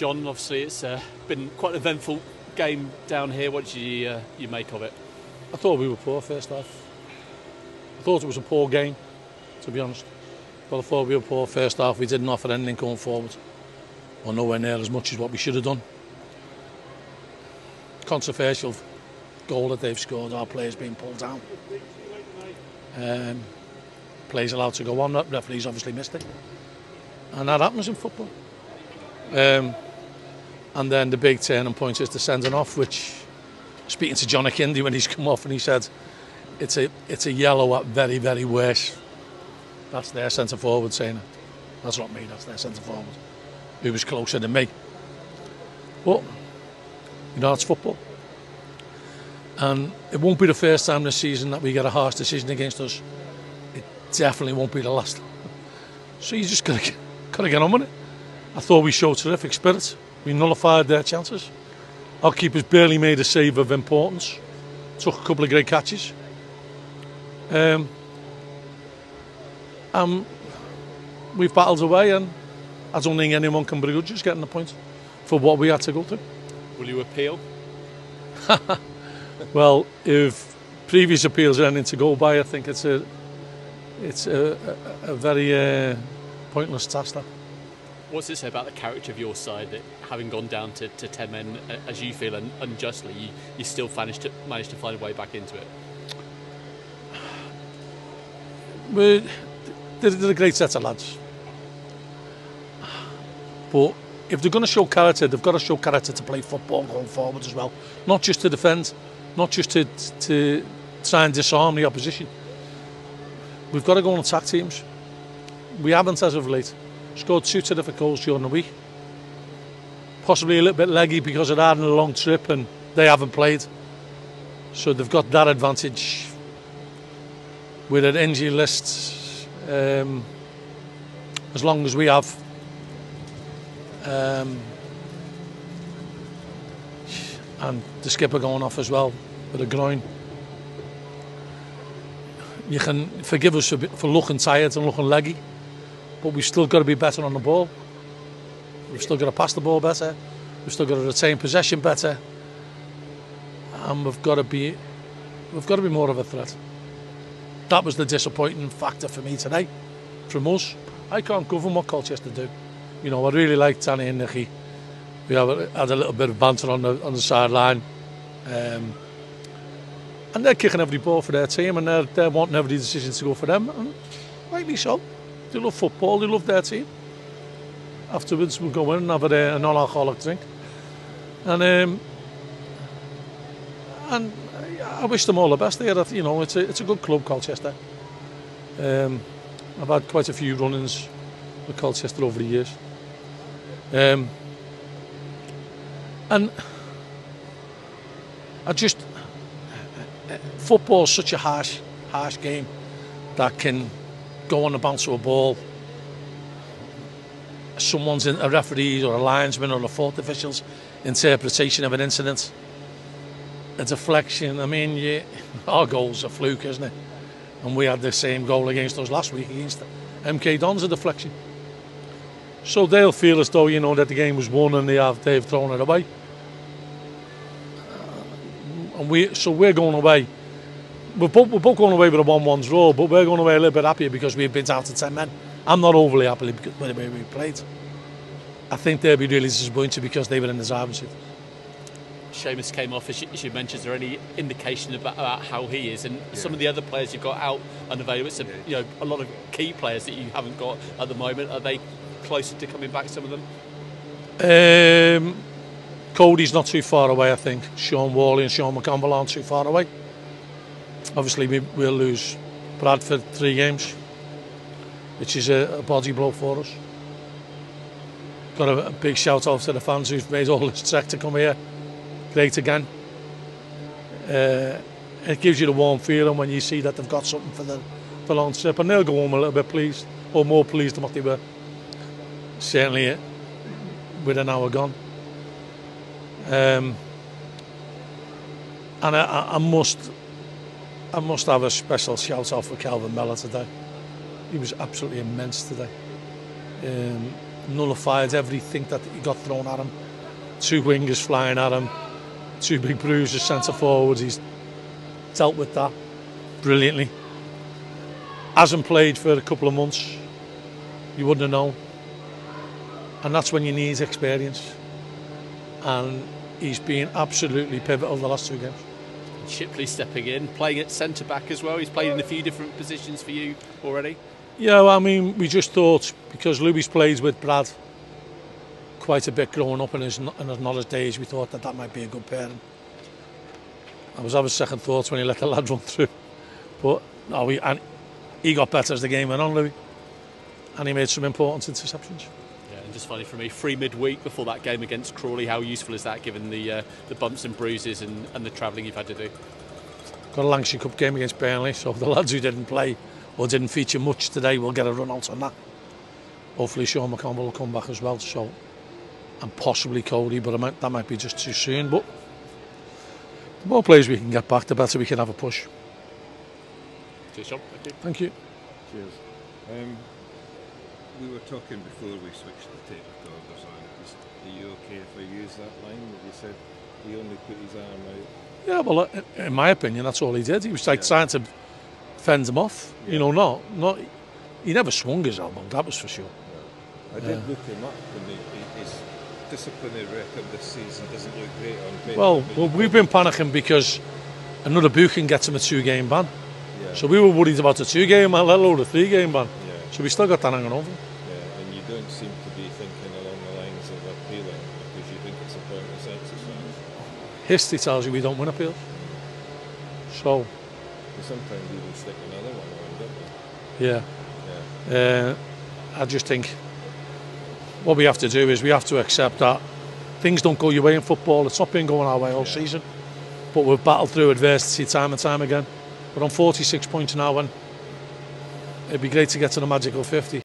John, obviously it's been quite an eventful game down here. What did you make of it? I thought we were poor first half. I thought it was a poor game, to be honest. But I thought we were poor first half. We didn't offer anything going forward, or nowhere near as much as what we should have done. Controversial goal that they've scored. Our players being pulled down. Players allowed to go on. Referees obviously missed it, and that happens in football. And then the big turning point is the sending off, which, speaking to John Coleman when he's come off, and he said it's a yellow at very, very worst. That's their centre forward saying it. That's not me. That's their centre forward, who was closer than me. But you know, it's football, and it won't be the first time this season that we get a harsh decision against us. It definitely won't be the last. So you just gotta get on with it. I thought we showed terrific spirit. We nullified their chances. Our keepers barely made a save of importance. Took a couple of great catches. We've battled away, and I don't think anyone can begrudge us getting the point for what we had to go through. Will you appeal? Well, if previous appeals are anything to go by, I think it's a very pointless task. That. What's it say about the character of your side that, having gone down to 10 men, as you feel, and unjustly, you still managed to find a way back into it? They're a great set of lads. But if they're going to show character, they've got to show character to play football going forward as well. Not just to defend, not just to try and disarm the opposition. We've got to go and attack teams. We haven't as of late. Scored 2 terrific goals during the week. Possibly a little bit leggy because of that and a long trip, and they haven't played. So they've got that advantage with an injury list as long as we have. And the skipper going off as well with a groin. You can forgive us for looking tired and looking leggy, but we've still got to be better on the ball. We've still got to pass the ball better. We've still got to retain possession better, and we've got to be more of a threat. That was the disappointing factor for me today. From us, I can't govern what Colchester do. You know, I really like Danny and Nicky. We had a little bit of banter on the sideline, and they're kicking every ball for their team, and they're wanting every decision to go for them, and rightly so. They love football, they love their team. Afterwards we'll go in and have a non-alcoholic drink. And I wish them all the best. You know, it's a good club, Colchester. I've had quite a few run-ins with Colchester over the years. And football's such a harsh game that can go on the bounce of a ball. Someone's a referee or a linesman or a fourth official's interpretation of an incident, a deflection. I mean, our goal's a fluke, isn't it? And we had the same goal against us last week against MK Dons, a deflection. So they'll feel as though, you know, that the game was won and they've thrown it away. And we're going away. We're both going away with a 1-1 draw, but we're going away a little bit happier because we've been down to 10 men. I'm not overly happy with the way we played. I think they'll be really disappointed because they were in the driving seat. Seamus came off, as you mentioned. Is there any indication about how he is? And some of the other players you've got out unavailable, it's a lot of key players that you haven't got at the moment. Are they closer to coming back, some of them? Cody's not too far away, I think. Sean Worley and Sean McConville aren't too far away. Obviously, we'll lose Bradford 3 games, which is a body blow for us. Got a big shout out to the fans who've made all this trek to come here. Great again. It gives you the warm feeling when you see that they've got something for the long trip, and they'll go home a little bit pleased, or more pleased than what they were. Certainly with an hour gone. And I must have a special shout out for Calvin Miller today. He was absolutely immense today. nullified everything that he got thrown at him. 2 wingers flying at him, 2 big bruises, centre forwards. He's dealt with that brilliantly. Hasn't played for a couple of months. You wouldn't have known. And that's when you need experience. And he's been absolutely pivotal the last 2 games. Shipley stepping in, playing at centre-back as well. He's played in a few different positions for you already. Yeah, well, I mean, we just thought, because Louis played with Brad quite a bit growing up in his knowledge days, we thought that might be a good pairing. I was having second thoughts when he let the lad run through. But no, he got better as the game went on, Louis. And he made some important interceptions. And just finally for me, free midweek before that game against Crawley, how useful is that given the bumps and bruises and the travelling you've had to do? Got a Lancashire Cup game against Burnley, so the lads who didn't play or didn't feature much today will get a run out on that. Hopefully Sean McCombel will come back as well, so, and possibly Coley, but that might be just too soon. But the more players we can get back, the better we can have a push. Cheers, Sean. Thank you. Thank you. Cheers. We were talking before we switched the tape recorders on. Are you okay if I use that line that you said he only put his arm out? Yeah, well, in my opinion, that's all he did. He was like trying to fend him off. Yeah. You know, not. He never swung his elbow. That was for sure. Yeah. I did look him up, and his disciplinary record this season doesn't look great on paper. Well, we've been panicking because another booking gets him a 2-game ban. Yeah. So we were worried about a 2-game ban, let alone a 3-game ban. Yeah. So we still got that hanging over. Yeah, and you don't seem to be thinking along the lines of appealing because you think it's a pointless exercise. History tells you we don't win appeals. So. You sometimes even stick another one on, don't you? Yeah. I just think what we have to do is we have to accept that things don't go your way in football. It's not been going our way all season, but we've battled through adversity time and time again. We're on 46 points now, and it'd be great to get to the magical 50.